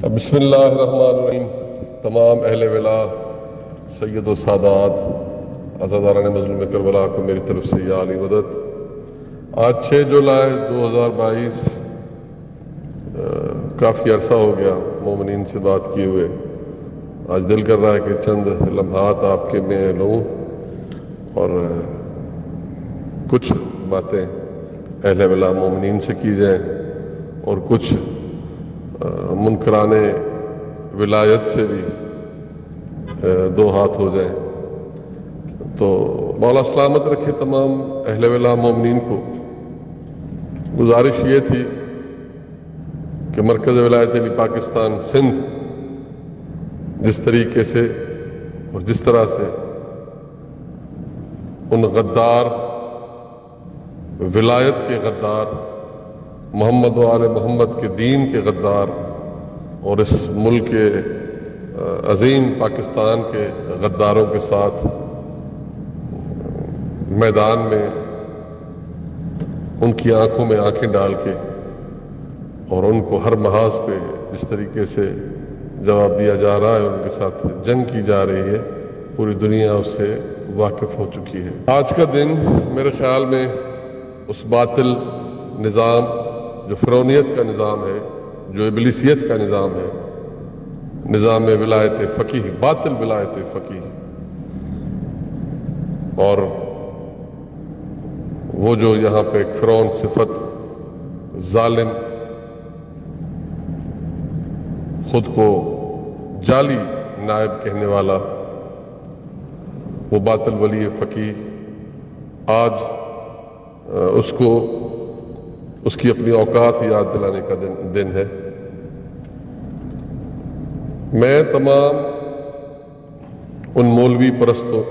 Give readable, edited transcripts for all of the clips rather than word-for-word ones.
بسم اللہ الرحمن الرحیم۔ تمام اہل ولا، سید و سادات، عزاداران مظلوم کربلا کو میری طرف سے یا علی مدد۔ آج 6 جولائی 2022، کافی عرصہ ہو گیا مومنین سے بات کیے ہوئے۔ آج دل کر رہا ہے کہ چند لمحات آپ کے میں لوں اور کچھ باتیں اہل ولا مومنین سے کی جائیں اور کچھ منکران ولایت سے بھی دو ہاتھ ہو جائیں۔ تو مولا سلامت رکھے تمام اہل ولا مومنین کو۔ گزارش یہ تھی کہ مرکز ولایت علی پاکستان سندھ جس طریقے سے اور جس طرح سے ان غدار، ولایت کے غدار، محمد و آل محمد کے دین کے غدار اور اس ملک کے عظیم پاکستان کے غداروں کے ساتھ میدان میں ان کی آنکھوں میں آنکھیں ڈال کے اور ان کو ہر محاذ پہ جس طریقے سے جواب دیا جا رہا ہے، ان کے ساتھ جنگ کی جا رہی ہے، پوری دنیا اس سے واقف ہو چکی ہے۔ آج کا دن میرے خیال میں اس باطل نظام جو فرعونیت کا نظام ہے، جو ابلیسیت کا نظام ہے، نظام ولایت فقیہ، باطل ولایت فقیہ، اور وہ جو یہاں پہ ایک فرعون صفت، ظالم، خود کو جعلی نائب کہنے والا، وہ باطل ولی فقیہ، آج اس کی اپنی اوقات یاد دلانے کا دن ہے۔ میں تمام ان مولوی پرستوں،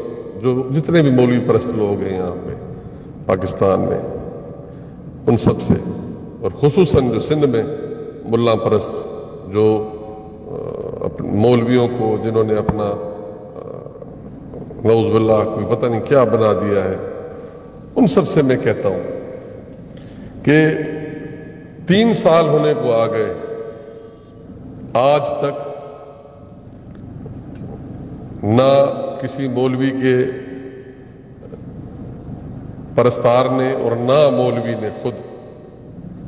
جو جتنے بھی مولوی پرست لوگ ہیں یہاں پہ پاکستان میں، ان سب سے، اور خصوصاً جو سندھ میں ملا پرست، جو مولویوں کو جنہوں نے اپنا نعوذ باللہ کوئی پتہ نہیں کیا بنا دیا ہے، ان سب سے میں کہتا ہوں کہ 3 سال ہونے کو آ گئے، آج تک نہ کسی مولوی کے پرستار نے اور نہ مولوی نے خود،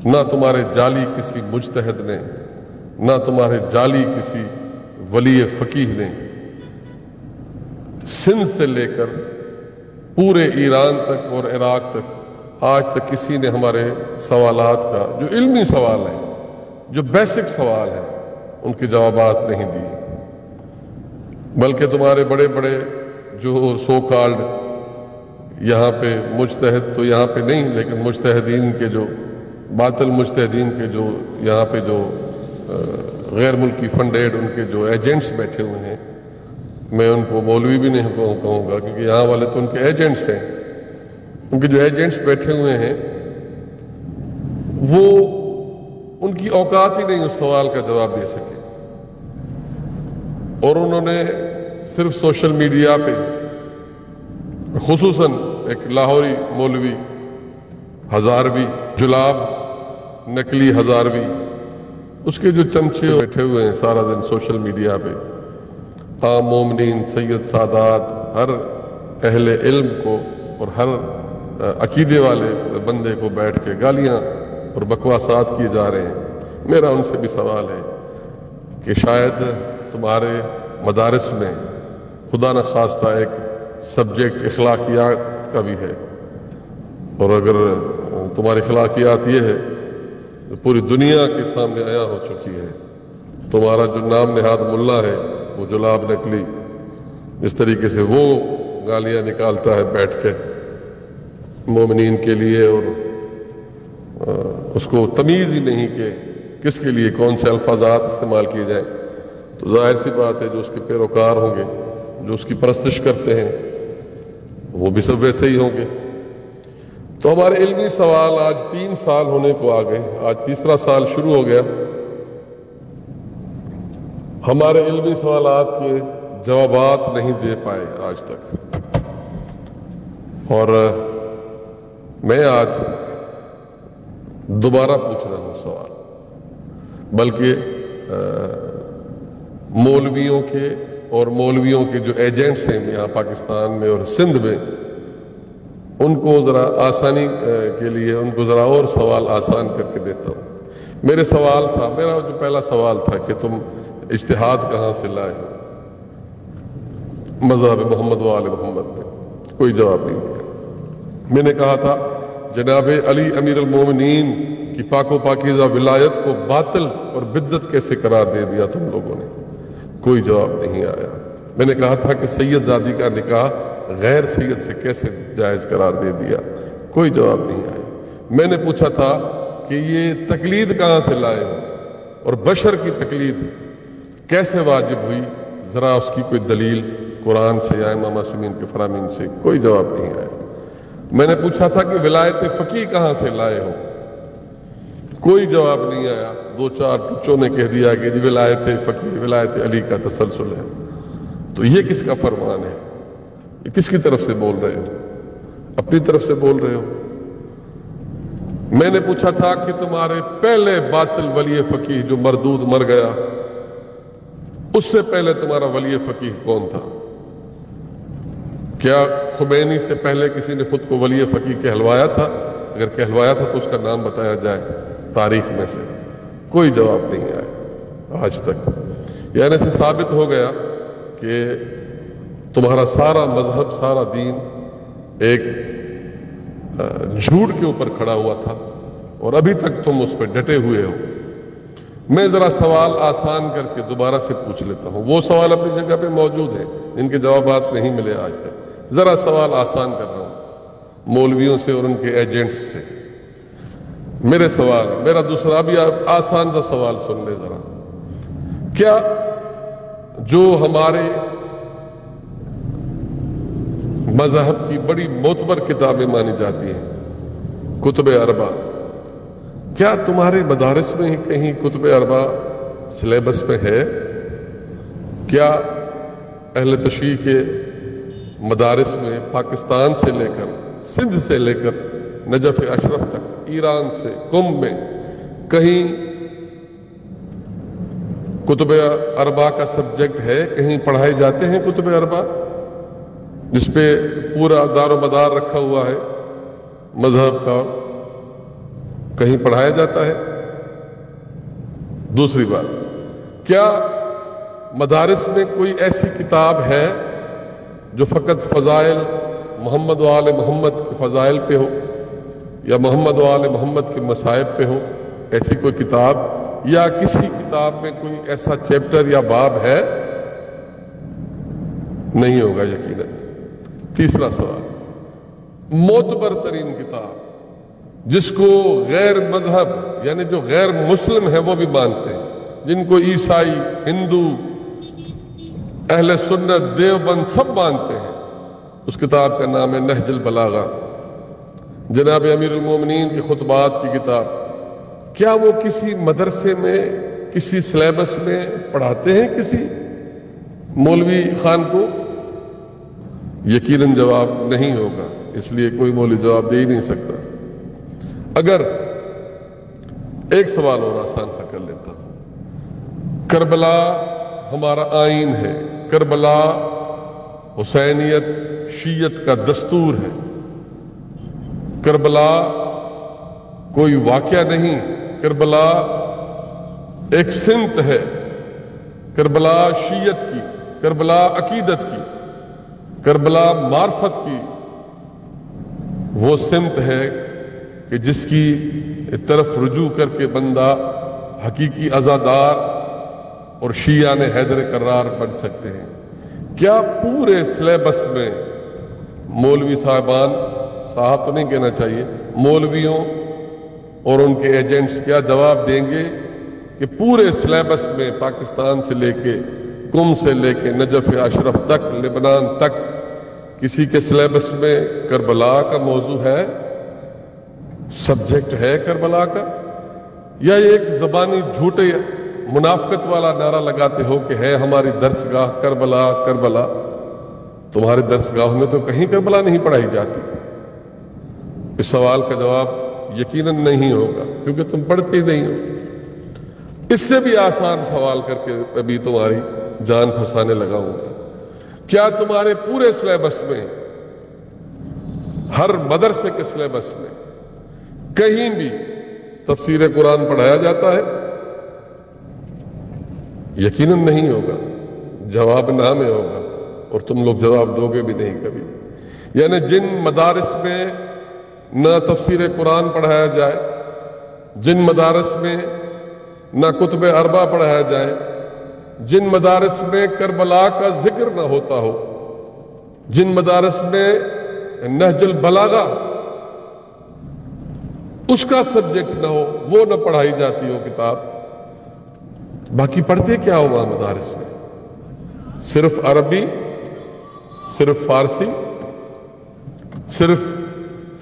نہ تمہارے جعلی کسی مجتہد نے، نہ تمہارے جعلی کسی ولی فقیہ نے، سندھ سے لے کر پورے ایران تک اور عراق تک آج تک کسی نے ہمارے سوالات کا، جو علمی سوال ہیں، جو بیسک سوال ہیں، ان کے جوابات نہیں دیے، بلکہ تمہارے بڑے بڑے جو سو کالڈ یہاں پہ مجتہد تو یہاں پہ نہیں، لیکن مجتہدین کے جو باطل مجتہدین کے جو یہاں پہ جو غیر ملکی فنڈیڈ ان کے جو ایجنٹس بیٹھے ہوئے ہیں، میں ان کو مولوی بھی نہیں کہوں گا، کیونکہ یہاں والے تو ان کے ایجنٹس ہیں، ان کے جو ایجنٹس بیٹھے ہوئے ہیں، وہ ان کی اوقات ہی نہیں اس سوال کا جواب دے سکے، اور انہوں نے صرف سوشل میڈیا پہ، خصوصاً ایک لاہوری مولوی ہزاروی، جلاب نقلی ہزاروی، اس کے جو چمچے بیٹھے ہوئے ہیں سارا دن سوشل میڈیا پہ، عام مومنین، سید سادات، ہر اہل علم کو اور ہر عقیدے والے بندے کو بیٹھ کے گالیاں اور بکواسات کیے جا رہے ہیں۔ میرا ان سے بھی سوال ہے کہ شاید تمہارے مدارس میں خدا نخواستہ ایک سبجیکٹ اخلاقیات کا بھی ہے، اور اگر تمہاری اخلاقیات یہ ہے تو پوری دنیا کے سامنے عیاں ہو چکی ہے، تمہارا جو نام نہاد ملا ہے وہ جلاب نقلی، اس طریقے سے وہ گالیاں نکالتا ہے بیٹھ کے مومنین کے لیے، اور اس کو تمیز ہی نہیں کہ کس کے لیے کون سے الفاظات استعمال کیے جائیں، تو ظاہر سی بات ہے جو اس کے پیروکار ہوں گے، جو اس کی پرستش کرتے ہیں، وہ بھی سب ویسے ہی ہوں گے۔ تو ہمارے علمی سوال آج 3 سال ہونے کو آ گئے، آج تیسرا سال شروع ہو گیا، ہمارے علمی سوالات کے جوابات نہیں دے پائے آج تک، اور میں آج دوبارہ پوچھ رہا ہوں سوال، بلکہ مولویوں کے اور مولویوں کے جو ایجنٹس ہیں یہاں پاکستان میں اور سندھ میں، ان کو ذرا آسانی کے لیے ان کو ذرا اور سوال آسان کر کے دیتا ہوں۔ میرا جو پہلا سوال تھا کہ تم اجتہاد کہاں سے لائے ہو مذہب محمد و آل محمد میں، کوئی جواب نہیں دیا۔ میں نے کہا تھا جناب علی امیر المومنین کی پاک و پاکیزہ ولایت کو باطل اور بدعت کیسے قرار دے دیا تم لوگوں نے، کوئی جواب نہیں آیا۔ میں نے کہا تھا کہ سید زادی کا نکاح غیر سید سے کیسے جائز قرار دے دیا، کوئی جواب نہیں آیا۔ میں نے پوچھا تھا کہ یہ تقلید کہاں سے لائے ہو اور بشر کی تقلید کیسے واجب ہوئی، ذرا اس کی کوئی دلیل قرآن سے یا امام معصومین کے فرامین سے، کوئی جواب نہیں آیا۔ میں نے پوچھا تھا کہ ولایت فقیہ کہاں سے لائے ہو، کوئی جواب نہیں آیا۔ دو چار ٹچوں نے کہہ دیا کہ ولایت فقیہ ولایت علی کا تسلسل ہے۔ تو یہ کس کا فرمان ہے؟ یہ کس کی طرف سے بول رہے ہو؟ اپنی طرف سے بول رہے ہو۔ میں نے پوچھا تھا کہ تمہارے پہلے باطل ولی فقیہ جو مردود مر گیا، اس سے پہلے تمہارا ولی فقیہ کون تھا؟ کیا خمینی سے پہلے کسی نے خود کو ولی فقیہ کہلوایا تھا؟ اگر کہلوایا تھا تو اس کا نام بتایا جائے تاریخ میں سے، کوئی جواب نہیں آیا آج تک۔ یعنی سے ثابت ہو گیا کہ تمہارا سارا مذہب، سارا دین ایک جھوٹ کے اوپر کھڑا ہوا تھا اور ابھی تک تم اس پہ ڈٹے ہوئے ہو۔ میں ذرا سوال آسان کر کے دوبارہ سے پوچھ لیتا ہوں، وہ سوال اپنی جگہ پہ موجود ہیں، ان کے جوابات نہیں ملے آج تک۔ ذرا سوال آسان کر رہا ہوں مولویوں سے اور ان کے ایجنٹس سے۔ میرا دوسرا بھی آسان سا سوال سن لے ذرا۔ کیا جو ہمارے مذہب کی بڑی معتبر کتابیں مانی جاتی ہیں، کتب اربع، کیا تمہارے مدارس میں کہیں کتب اربع سلیبس میں ہے؟ کیا اہل تشیع کے مدارس میں پاکستان سے لے کر سندھ سے لے کر نجف اشرف تک، ایران سے قم میں کہیں کتب اربع کا سبجیکٹ ہے؟ کہیں پڑھائے جاتے ہیں کتب اربع جس پہ پورا دار و مدار رکھا ہوا ہے مذہب کا، کہیں پڑھایا جاتا ہے؟ دوسری بات، کیا مدارس میں کوئی ایسی کتاب ہے جو فقط فضائل محمد و آل محمد کے فضائل پہ ہو یا محمد و آل محمد کے مصائب پہ ہو؟ ایسی کوئی کتاب یا کسی کتاب میں کوئی ایسا چیپٹر یا باب ہے؟ نہیں ہوگا یقیناً۔ تیسرا سوال، معتبر ترین کتاب جس کو غیر مذہب یعنی جو غیر مسلم ہے وہ بھی مانتے ہیں، جن کو عیسائی، ہندو، اہل سنت، دیوبند سب مانتے ہیں، اس کتاب کا نام ہے نہج البلاغہ، جناب امیر المومنین کی خطبات کی کتاب۔ کیا وہ کسی مدرسے میں، کسی سلیبس میں پڑھاتے ہیں کسی مولوی خان کو؟ یقیناً جواب نہیں ہوگا، اس لیے کوئی مولوی جواب دے ہی نہیں سکتا۔ اگر ایک سوال اور آسان سا کر لیتا ہوں، کربلا ہمارا آئین ہے، کربلا حسینیت شیعت کا دستور ہے، کربلا کوئی واقعہ نہیں، کربلا ایک سمت ہے، کربلا شیعت کی، کربلا عقیدت کی، کربلا معرفت کی وہ سمت ہے کہ جس کی طرف رجوع کر کے بندہ حقیقی عزادار اور شیعہ نے حیدر کرار بن سکتے ہیں۔ کیا پورے سلیبس میں مولوی صاحب تو نہیں کہنا چاہیے، مولویوں اور ان کے ایجنٹس کیا جواب دیں گے کہ پورے سلیبس میں پاکستان سے لے کے قم سے لے کے نجف اشرف تک، لبنان تک، کسی کے سلیبس میں کربلا کا موضوع ہے، سبجیکٹ ہے کربلا کا؟ یا ایک زبانی جھوٹے منافقت والا نعرہ لگاتے ہو کہ ہے ہماری درسگاہ کربلا کربلا؟ تمہارے درسگاہوں میں تو کہیں کربلا نہیں پڑھائی جاتی۔ اس سوال کا جواب یقیناً نہیں ہوگا کیونکہ تم پڑھتے ہی نہیں ہو۔ اس سے بھی آسان سوال کر کے ابھی تمہاری جان پھنسانے لگاؤں گا؟ کیا تمہارے پورے سلیبس میں، ہر مدرسے کے سلیبس میں کہیں بھی تفسیر قرآن پڑھایا جاتا ہے؟ یقیناً نہیں ہوگا، جواب نہ میں ہوگا، اور تم لوگ جواب دو گے بھی نہیں کبھی۔ یعنی جن مدارس میں نہ تفسیر قرآن پڑھایا جائے، جن مدارس میں نہ کتب اربع پڑھایا جائے، جن مدارس میں کربلا کا ذکر نہ ہوتا ہو، جن مدارس میں نہج البلاغہ اس کا سبجیکٹ نہ ہو، وہ نہ پڑھائی جاتی ہو کتاب، باقی پڑھتے کیا ہو وہاں مدارس میں؟ صرف عربی، صرف فارسی، صرف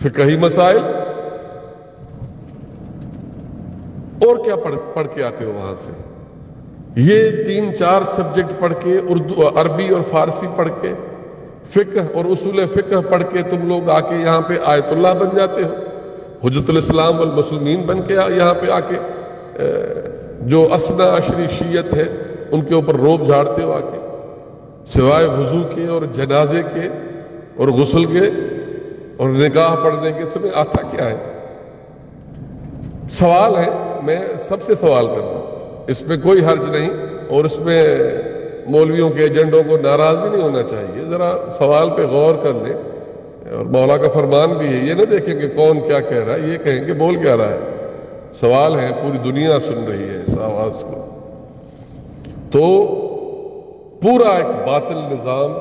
فقہی مسائل، اور کیا پڑھ کے آتے ہو وہاں سے؟ یہ 3-4 سبجیکٹ پڑھ کے، اردو، عربی اور فارسی پڑھ کے، فقہ اور اصول فقہ پڑھ کے تم لوگ آ کے یہاں پہ آیت اللہ بن جاتے ہو، حجت الاسلام والمسلمین بن کے یہاں پہ آ کے جو اثنا عشری شیعت ہے ان کے اوپر روب جھاڑتے ہو آ کے، سوائے وضو کے اور جنازے کے اور غسل کے اور نکاح پڑھنے کے تمہیں آتا کیا ہے؟ سوال ہے، میں سب سے سوال کر رہا ہوں، اس میں کوئی حرج نہیں، اور اس میں مولویوں کے ایجنڈوں کو ناراض بھی نہیں ہونا چاہیے، ذرا سوال پہ غور کر لیں، اور مولا کا فرمان بھی ہے، یہ نہ دیکھیں کہ کون کیا کہہ رہا ہے، یہ کہیں کہ بول کیا رہا ہے، سوال ہے، پوری دنیا سن رہی ہے اس آواز کو۔ تو پورا ایک باطل نظام،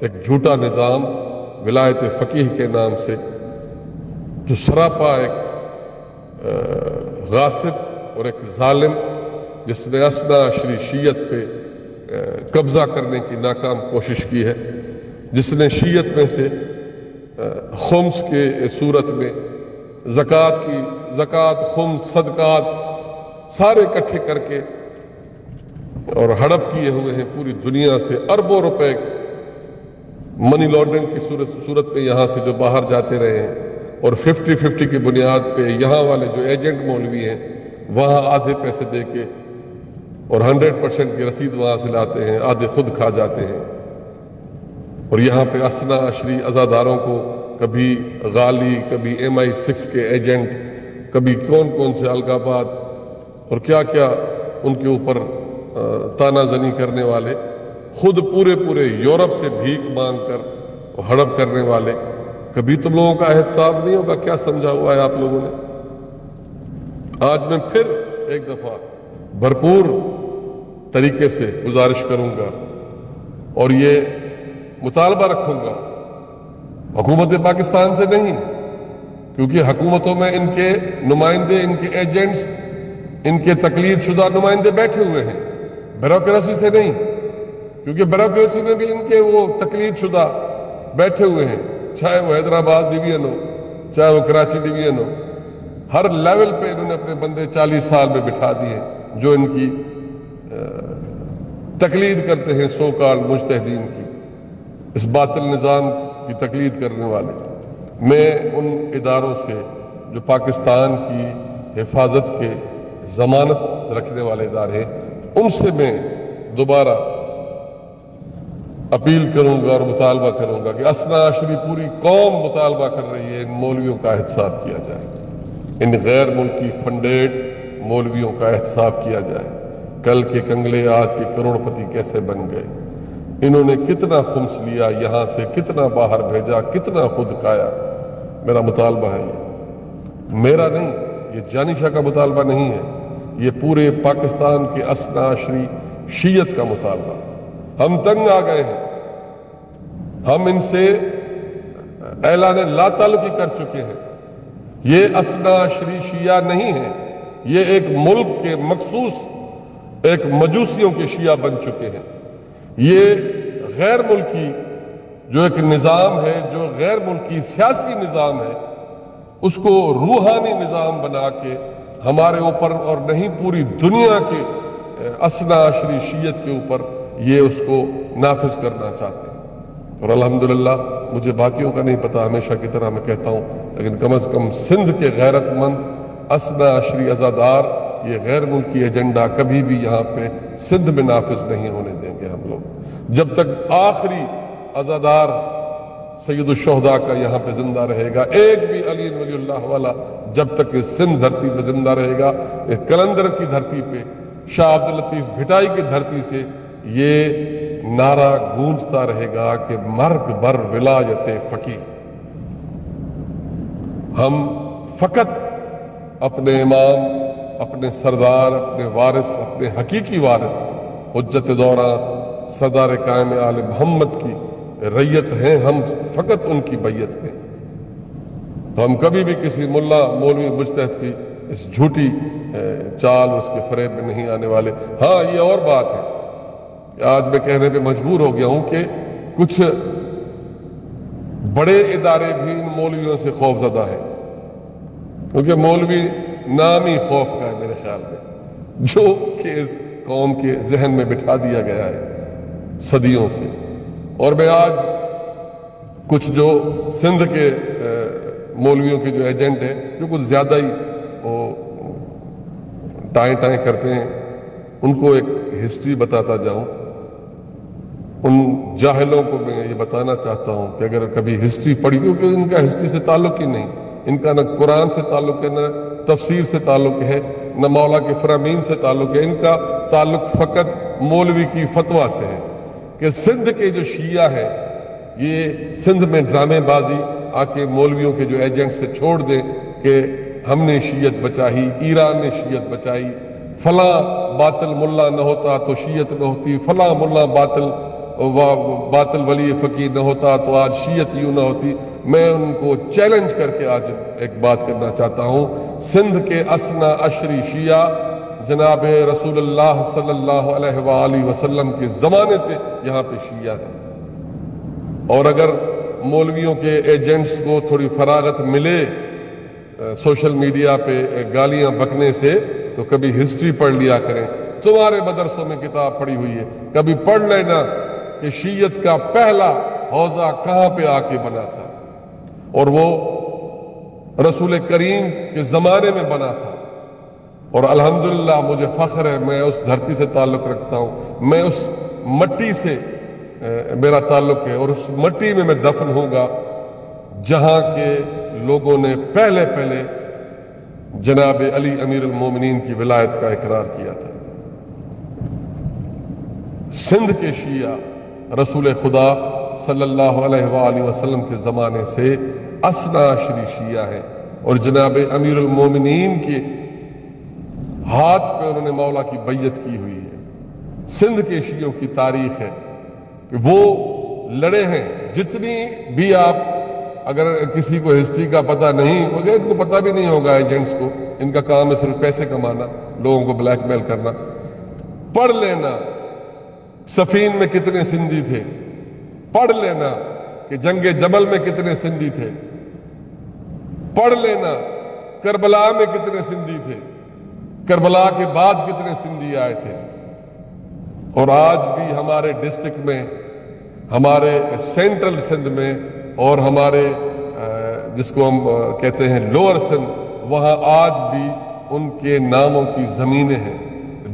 ایک جھوٹا نظام ولایت فقیہ کے نام سے، جو سراپا ایک غاصب اور ایک ظالم، جس نے اثنا عشری شیعت پہ قبضہ کرنے کی ناکام کوشش کی ہے، جس نے شیعت میں سے خمس کے صورت میں زکوٰۃ، خمس، صدقات سارے اکٹھے کر کے اور ہڑپ کیے ہوئے ہیں پوری دنیا سے اربوں روپے منی لانڈرنگ کی صورت میں یہاں سے جو باہر جاتے رہے ہیں، اور 50-50 کی بنیاد پہ یہاں والے جو ایجنٹ مولوی ہیں وہاں آدھے پیسے دے کے اور 100% کی رسید وہاں سے لاتے ہیں، آدھے خود کھا جاتے ہیں، اور یہاں پہ اثنا عشری عزاداروں کو کبھی غالی، کبھی MI6 کے ایجنٹ، کبھی کون سے القابات اور کیا کیا ان کے اوپر تانا زنی کرنے والے، خود پورے یورپ سے بھیک مانگ کر ہڑپ کرنے والے، کبھی تم لوگوں کا احتساب نہیں ہوگا؟ کیا سمجھا ہوا ہے آپ لوگوں نے؟ آج میں پھر ایک دفعہ بھرپور طریقے سے گزارش کروں گا اور یہ مطالبہ رکھوں گا، حکومت پاکستان سے نہیں، کیونکہ حکومتوں میں ان کے نمائندے، ان کے ایجنٹس، ان کے تقلید شدہ نمائندے بیٹھے ہوئے ہیں، بیوروکریسی سے نہیں، کیونکہ بیوروکریسی میں بھی ان کے وہ تقلید شدہ بیٹھے ہوئے ہیں، چاہے وہ حیدرآباد ڈویژن ہو، چاہے وہ کراچی ڈویژن ہو، ہر لیول پہ انہوں نے اپنے بندے 40 سال میں بٹھا دیے جو ان کی تقلید کرتے ہیں، سو کال مجتہدین کی، اس باطل نظام کی تقلید کرنے والے۔ میں ان اداروں سے جو پاکستان کی حفاظت کے ضمانت رکھنے والے ادارے ہیں، ان سے میں دوبارہ اپیل کروں گا اور مطالبہ کروں گا کہ اثنا عشری پوری قوم مطالبہ کر رہی ہے، ان مولویوں کا احتساب کیا جائے، ان غیر ملکی فنڈیڈ مولویوں کا احتساب کیا جائے۔ کل کے کنگلے آج کے کروڑ پتی کیسے بن گئے؟ انہوں نے کتنا خمس لیا یہاں سے، کتنا باہر بھیجا، کتنا خود کھایا؟ میرا مطالبہ ہے، یہ میرا نہیں، یہ جانی شاہ کا مطالبہ نہیں ہے، یہ پورے پاکستان کے اثنا عشری شیعت کا مطالبہ۔ ہم تنگ آ گئے ہیں، ہم ان سے اعلان لا تعلقی کر چکے ہیں۔ یہ اثنا عشری شیعہ نہیں ہے، یہ ایک ملک کے مخصوص ایک مجوسیوں کے شیعہ بن چکے ہیں۔ یہ غیر ملکی جو ایک نظام ہے، جو غیر ملکی سیاسی نظام ہے، اس کو روحانی نظام بنا کے ہمارے اوپر اور نہیں پوری دنیا کے اثنا عشری شیعت کے اوپر یہ اس کو نافذ کرنا چاہتے ہیں۔ اور الحمدللہ مجھے باقیوں کا نہیں پتا، ہمیشہ کی طرح میں کہتا ہوں، لیکن کم از کم سندھ کے غیرت مند اثنا عشری عزادار یہ غیر ملکی ایجنڈا کبھی بھی یہاں پہ سندھ میں نافذ نہیں ہونے دیں گے ہم لوگ، جب تک آخری عزادار سید الشہداء کا یہاں پہ زندہ رہے گا، ایک بھی علی ولی اللہ والا جب تک اس سندھ دھرتی پہ زندہ رہے گا، اس کلندر کی دھرتی پہ، شاہ عبداللطیف بھٹائی کی دھرتی سے یہ نعرہ گونجتا رہے گا کہ مرگ بر ولایت فقیہ۔ ہم فقط اپنے امام، اپنے سردار، اپنے وارث، اپنے حقیقی وارث حجت دورہ سردار قائم آل محمد کی ریت ہیں، ہم فقط ان کی بیعت میں۔ تو ہم کبھی بھی کسی ملا مولوی مجتہد کی اس جھوٹی چال اور اس کے فریب میں نہیں آنے والے۔ ہاں یہ اور بات ہے کہ آج میں کہنے پہ مجبور ہو گیا ہوں کہ کچھ بڑے ادارے بھی ان مولویوں سے خوف زدہ ہیں، کیونکہ مولوی نام ہی خوف کا ہے میرے خیال میں، جو کہ اس قوم کے ذہن میں بٹھا دیا گیا ہے صدیوں سے۔ اور میں آج کچھ جو سندھ کے مولویوں کے جو ایجنٹ ہیں، جو کچھ زیادہ ہی ٹائیں کرتے ہیں، ان کو ایک ہسٹری بتاتا جاؤں۔ ان جاہلوں کو میں یہ بتانا چاہتا ہوں کہ اگر کبھی ہسٹری پڑھی، کیونکہ ان کا ہسٹری سے تعلق ہی نہیں، ان کا نہ قرآن سے تعلق ہے، نہ تفسیر سے تعلق ہے، نہ مولا کے فرامین سے تعلق ہے، ان کا تعلق فقط مولوی کی فتویٰ سے ہے کہ سندھ کے جو شیعہ ہیں یہ سندھ میں ڈرامے بازی آ کے مولویوں کے جو ایجنٹ سے چھوڑ دیں کہ ہم نے شیعت بچائی، ایران نے شیعت بچائی، فلاں باطل ملا نہ ہوتا تو شیعت نہ ہوتی، فلاں ملا باطل ولی فقیہ نہ ہوتا تو آج شیعت یوں نہ ہوتی۔ میں ان کو چیلنج کر کے آج ایک بات کرنا چاہتا ہوں، سندھ کے اسنا عشری شیعہ جناب رسول اللہ صلی اللہ علیہ وآلہ وسلم کے زمانے سے یہاں پہ شیعہ ہیں، اور اگر مولویوں کے ایجنٹس کو تھوڑی فراغت ملے سوشل میڈیا پہ گالیاں بکنے سے تو کبھی ہسٹری پڑھ لیا کریں۔ تمہارے مدرسوں میں کتاب پڑھی ہوئی ہے، کبھی پڑھ لینا کہ شیعت کا پہلا حوزہ کہاں پہ آ کے بنا تھا، اور وہ رسول کریم کے زمانے میں بنا تھا۔ اور الحمدللہ مجھے فخر ہے، میں اس دھرتی سے تعلق رکھتا ہوں، میں اس مٹی سے میرا تعلق ہے، اور اس مٹی میں دفن ہوں گا جہاں کے لوگوں نے پہلے جناب علی امیر المومنین کی ولایت کا اقرار کیا تھا۔ سندھ کے شیعہ رسول خدا صلی اللہ علیہ وآلہ وسلم کے زمانے سے اسنا عشری شیعہ ہیں، اور جناب امیر المومنین کے ہاتھ پہ انہوں نے مولا کی بیعت کی ہوئی ہے۔ سندھ کے شیعوں کی تاریخ ہے کہ وہ لڑے ہیں، جتنی بھی آپ اگر کسی کو ہسٹری کا پتہ نہیں، ان کو پتہ بھی نہیں ہوگا ایجنٹس کو، ان کا کام ہے صرف پیسے کمانا، لوگوں کو بلیک میل کرنا، پڑھ لینا صفین میں کتنے سندھی تھے، پڑھ لینا کہ جنگ جمل میں کتنے سندھی تھے، پڑھ لینا کربلا میں کتنے سندھی تھے، کربلا کے بعد کتنے سندھی آئے تھے۔ اور آج بھی ہمارے ڈسٹرکٹ میں، ہمارے سینٹرل سندھ میں، اور ہمارے جس کو ہم کہتے ہیں لوور سندھ، وہاں آج بھی ان کے ناموں کی زمینیں ہیں،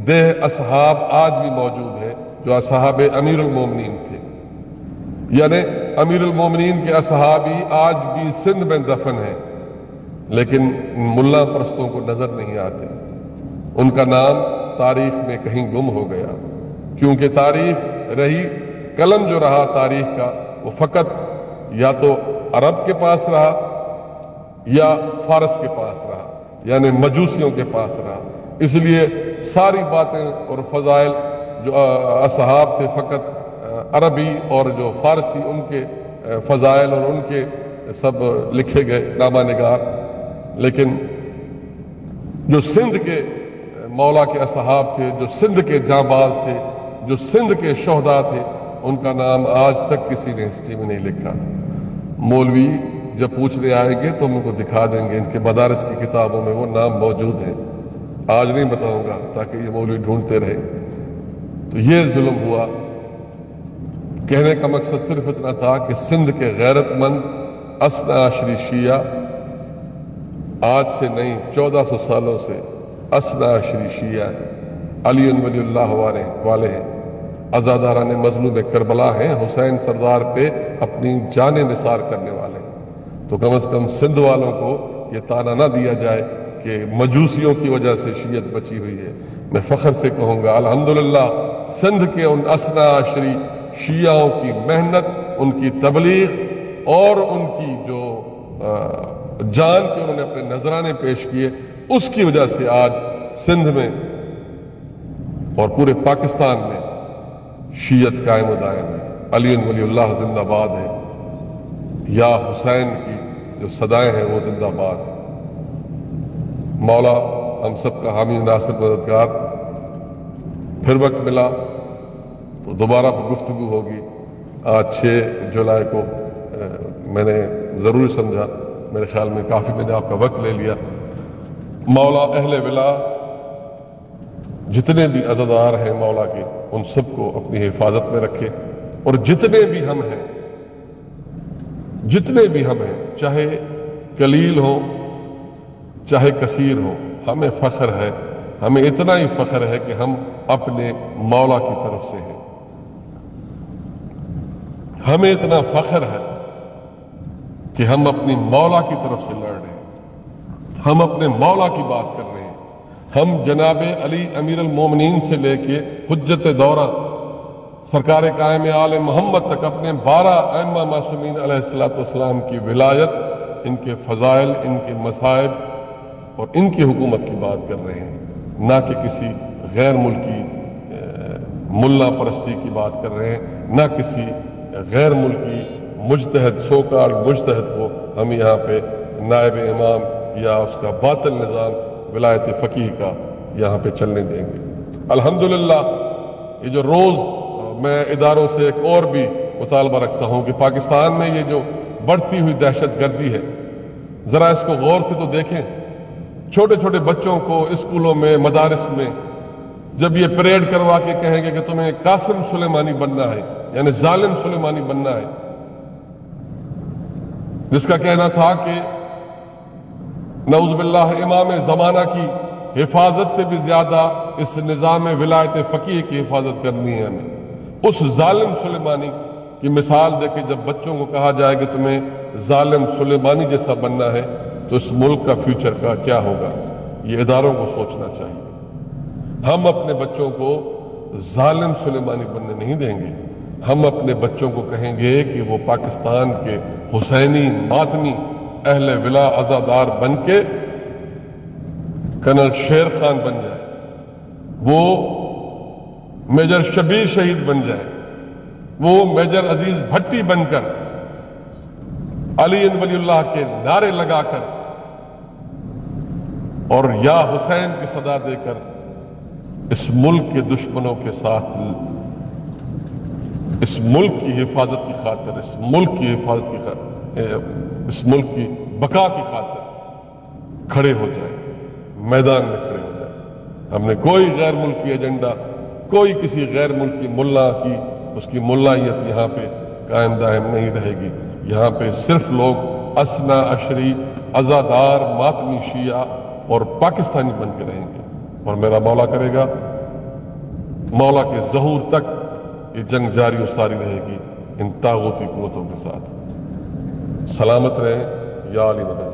دیہ اصحاب آج بھی موجود ہے جو اصحاب امیر المومنین تھے، یعنی امیر المومنین کے اصحابی آج بھی سندھ میں دفن ہیں، لیکن ملا پرستوں کو نظر نہیں آتے، ان کا نام تاریخ میں کہیں گم ہو گیا، کیونکہ تاریخ رہی، قلم جو رہا تاریخ کا وہ فقط یا تو عرب کے پاس رہا یا فارس کے پاس رہا، یعنی مجوسیوں کے پاس رہا۔ اس لیے ساری باتیں اور فضائل جو اصحاب تھے فقط عربی اور جو فارسی، ان کے فضائل اور ان کے سب لکھے گئے نامہ نگار، لیکن جو سندھ کے مولا کے اصحاب تھے، جو سندھ کے جانباز تھے، جو سندھ کے شہداء تھے، ان کا نام آج تک کسی نے ہسٹری میں نہیں لکھا۔ مولوی جب پوچھنے آئیں گے تو ہم ان کو دکھا دیں گے، ان کے مدارس کی کتابوں میں وہ نام موجود ہیں، آج نہیں بتاؤں گا تاکہ یہ مولوی ڈھونڈتے رہے۔ تو یہ ظلم ہوا۔ کہنے کا مقصد صرف اتنا تھا کہ سندھ کے غیرت مند اسنا عشری شیعہ آج سے نہیں 1400 سالوں سے اسنا عشری شیعہ ہیں، علی ولی اللہ والے ہیں، عزاداران مظلوم کربلا ہیں، حسین سردار پہ اپنی جان نثار کرنے والے ہیں۔ تو کم از کم سندھ والوں کو یہ طعنہ نہ دیا جائے کہ مجوسیوں کی وجہ سے شیعت بچی ہوئی ہے۔ میں فخر سے کہوں گا الحمدللہ سندھ کے ان اسنا عشری شیعوں کی محنت، ان کی تبلیغ اور ان کی جو جان کے انہوں نے اپنے نذرانے پیش کیے، اس کی وجہ سے آج سندھ میں اور پورے پاکستان میں شیعت قائم و دائم ہے۔ علی ولی اللہ زندہ باد ہے، یا حسین کی جو صدائیں ہیں وہ زندہ باد ہیں۔ مولا ہم سب کا حامی ناصر مددگار، پھر وقت ملا تو دوبارہ گفتگو ہوگی۔ آج 6 جولائی کو میں نے ضروری سمجھا، میرے خیال میں کافی میں نے آپ کا وقت لے لیا۔ مولا اہل ولا جتنے بھی عزادار ہیں مولا کے، ان سب کو اپنی حفاظت میں رکھے، اور جتنے بھی ہم ہیں چاہے قلیل ہو چاہے کثیر ہو، ہمیں فخر ہے، ہمیں اتنا ہی فخر ہے کہ ہم اپنے مولا کی طرف سے ہیں۔ ہمیں اتنا فخر ہے کہ ہم اپنی مولا کی طرف سے لڑ رہے ہیں، ہم اپنے مولا کی بات کر رہے ہیں۔ ہم جناب علی امیر المومنین سے لے کے حجت دورہ سرکار قائم آل محمد تک اپنے 12 ائمہ معصومین علیہ السلام کی ولایت، ان کے فضائل، ان کے مصائب اور ان کی حکومت کی بات کر رہے ہیں، نہ کہ کسی غیر ملکی ملا پرستی کی بات کر رہے ہیں، نہ کسی غیر ملکی مجتہد سوکال مجتہد کو ہم یہاں پہ نائب امام یا اس کا باطل نظام ولایت فقیہ کا یہاں پہ چلنے دیں گے۔ الحمدللہ یہ جو روز میں اداروں سے ایک اور بھی مطالبہ رکھتا ہوں کہ پاکستان میں یہ جو بڑھتی ہوئی دہشت گردی ہے، ذرا اس کو غور سے تو دیکھیں۔ چھوٹے چھوٹے بچوں کو اسکولوں میں، مدارس میں جب یہ پریڈ کروا کے کہیں گے کہ تمہیں قاسم سلیمانی بننا ہے، یعنی ظالم سلیمانی بننا ہے، جس کا کہنا تھا کہ نعوذ باللہ امام زمانہ کی حفاظت سے بھی زیادہ اس نظام ولایت فقیہ کی حفاظت کرنی ہے ہمیں، اس ظالم سلیمانی کی مثال دے کے جب بچوں کو کہا جائے کہ تمہیں ظالم سلیمانی جیسا بننا ہے، تو اس ملک کا فیوچر کا کیا ہوگا؟ یہ اداروں کو سوچنا چاہیے۔ ہم اپنے بچوں کو ظالم سلیمانی بننے نہیں دیں گے، ہم اپنے بچوں کو کہیں گے کہ وہ پاکستان کے حسینی ماتمی اہل ولا عزادار بن کے کرنل شیر خان بن جائے، وہ میجر شبیر شہید بن جائے، وہ میجر عزیز بھٹی بن کر علی ولی اللہ کے نعرے لگا کر اور یا حسین کی صدا دے کر اس ملک کے دشمنوں کے ساتھ، اس ملک کی حفاظت کی خاطر، اس ملک کی بقا کی خاطر کھڑے ہو جائے، میدان میں کھڑے ہو جائے۔ ہم نے کوئی غیر ملکی ایجنڈا، کوئی کسی غیر ملکی ملا کی اس کی ملائیت یہاں پہ قائم دائم نہیں رہے گی۔ یہاں پہ صرف لوگ اسنا عشری عزادار ماتمی شیعہ اور پاکستانی بن کے رہیں گے، اور میرا مولا کرے گا، مولا کے ظہور تک یہ جنگ جاری و ساری رہے گی ان طاغوتی قوتوں کے ساتھ۔ سلامت رہیں یا علی مدد۔